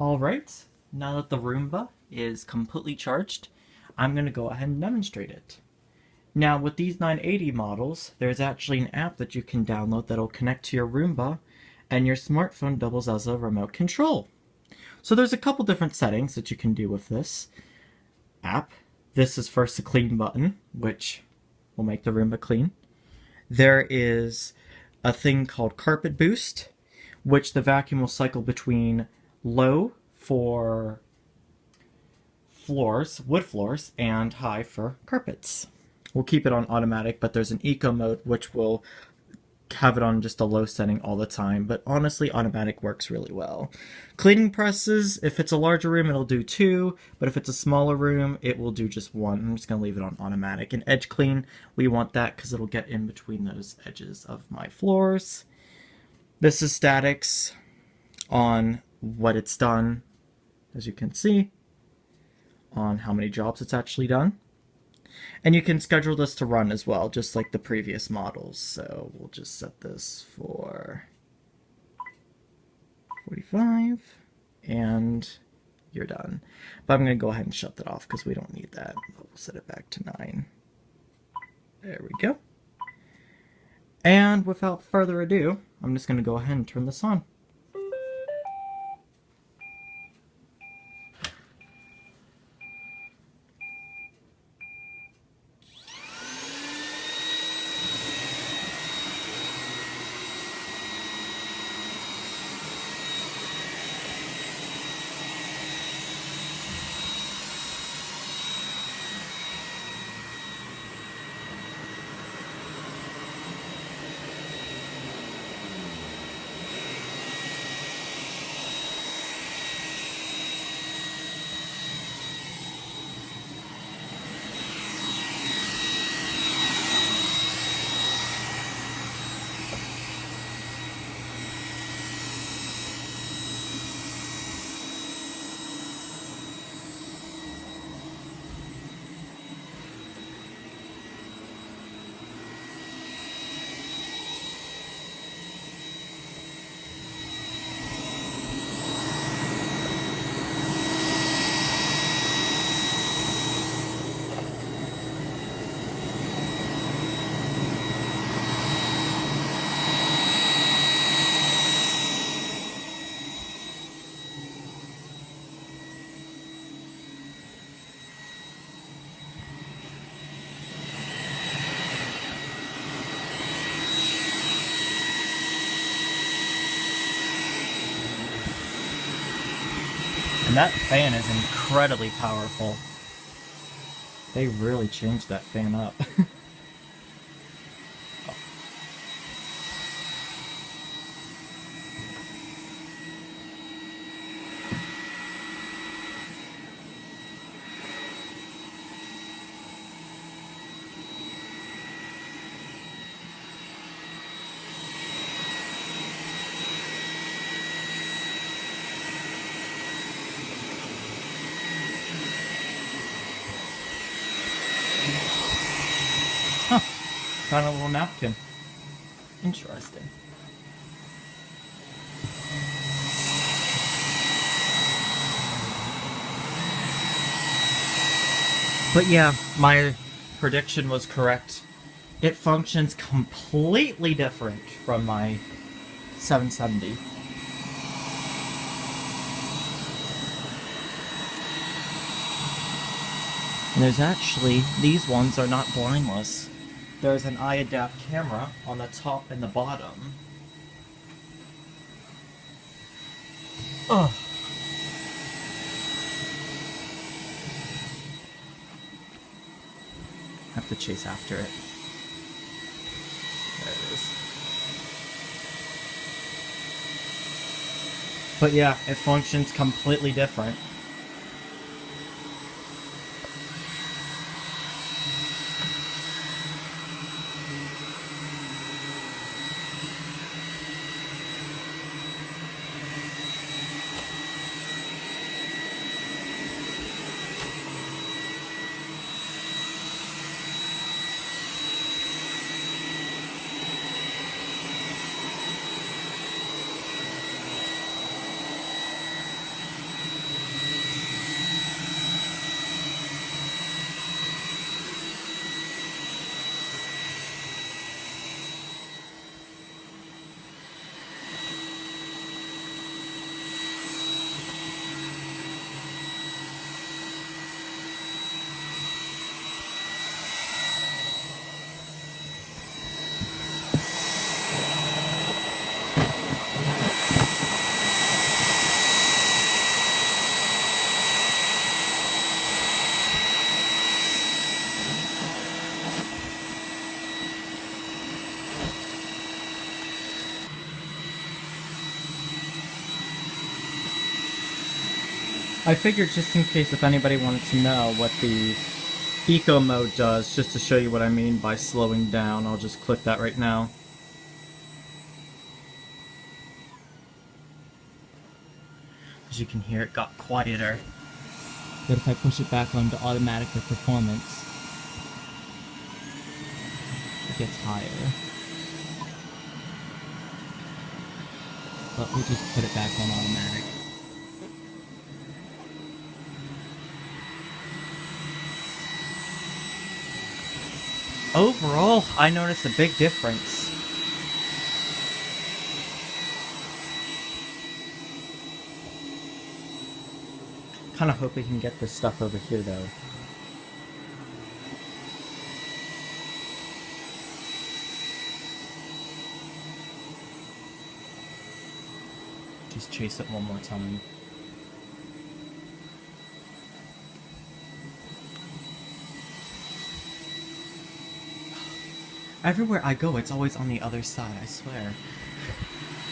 Alright, now that the Roomba is completely charged, I'm going to go ahead and demonstrate it. Now with these 980 models, there's actually an app that you can download that'll connect to your Roomba, and your smartphone doubles as a remote control. So there's a couple different settings that you can do with this app. This is first the clean button, which will make the Roomba clean. There is a thing called carpet boost, which the vacuum will cycle between low for floors, wood floors, and high for carpets. We'll keep it on automatic, but there's an eco mode which will have it on just a low setting all the time, but honestly automatic works really well. Cleaning presses, if it's a larger room it'll do 2, but if it's a smaller room it will do just 1. I'm just going to leave it on automatic. And edge clean, we want that because it'll get in between those edges of my floors. This is statics on what it's done, as you can see, on how many jobs it's actually done. And you can schedule this to run as well, just like the previous models. So we'll just set this for 45, and you're done. But I'm going to go ahead and shut that off because we don't need that. We'll set it back to 9. There we go. And without further ado, I'm just going to go ahead and turn this on. And that fan is incredibly powerful. They really changed that fan up. Huh. Found a little napkin. Interesting. But yeah, my prediction was correct. It functions completely different from my 770. And there's actually, these ones are not blindless. There's an iAdapt camera on the top and the bottom. Ugh. Have to chase after it. There it is. But yeah, it functions completely different. I figured just in case if anybody wanted to know what the eco mode does, just to show you what I mean by slowing down, I'll just click that right now. As you can hear, it got quieter. But if I push it back onto automatic or performance, it gets higher. But we'll just put it back on automatic. Overall, I noticed a big difference. Kind of hope we can get this stuff over here though. Just chase it one more time. Everywhere I go, it's always on the other side, I swear.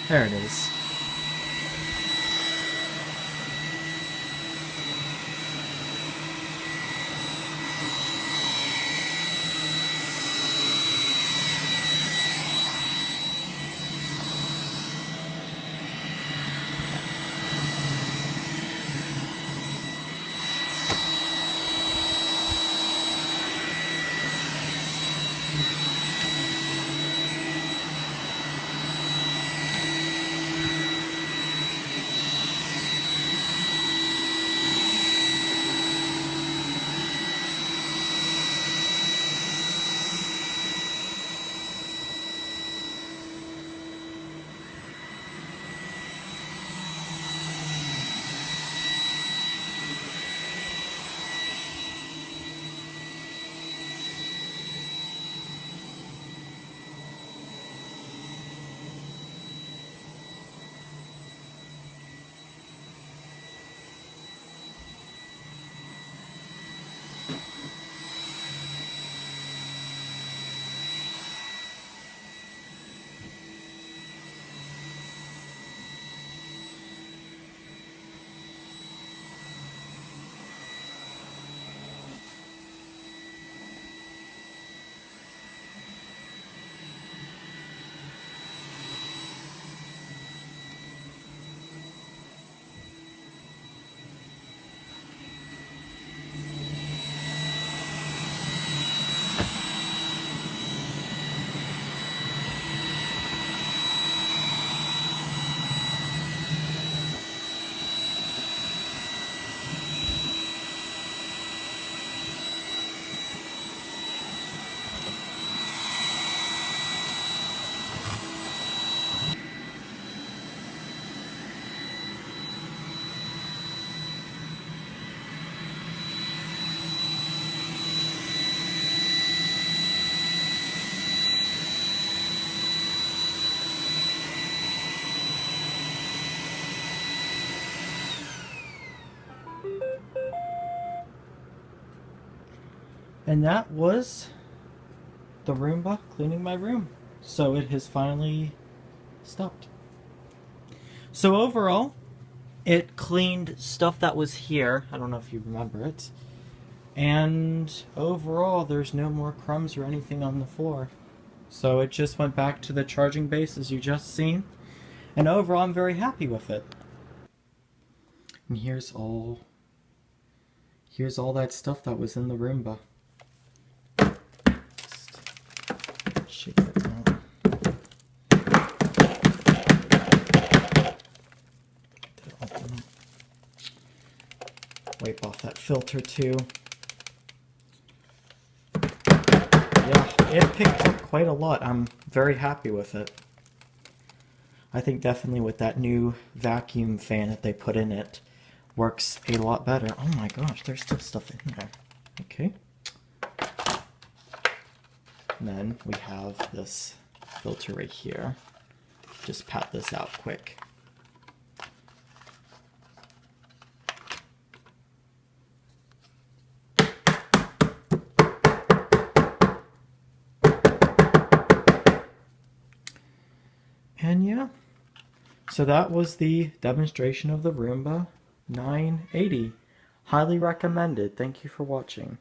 There it is. And that was the Roomba cleaning my room. So it has finally stopped. So overall, it cleaned stuff that was here. I don't know if you remember it. And overall, there's no more crumbs or anything on the floor. So it just went back to the charging base as you just seen. And overall, I'm very happy with it. And here's all that stuff that was in the Roomba. Shake that down. Wipe off that filter too. Yeah, it picked up quite a lot. I'm very happy with it. I think definitely with that new vacuum fan that they put in it, works a lot better. Oh my gosh, there's still stuff in there. Okay. And then we have this filter right here. Just pat this out quick. And yeah, so that was the demonstration of the Roomba 980. Highly recommended. Thank you for watching.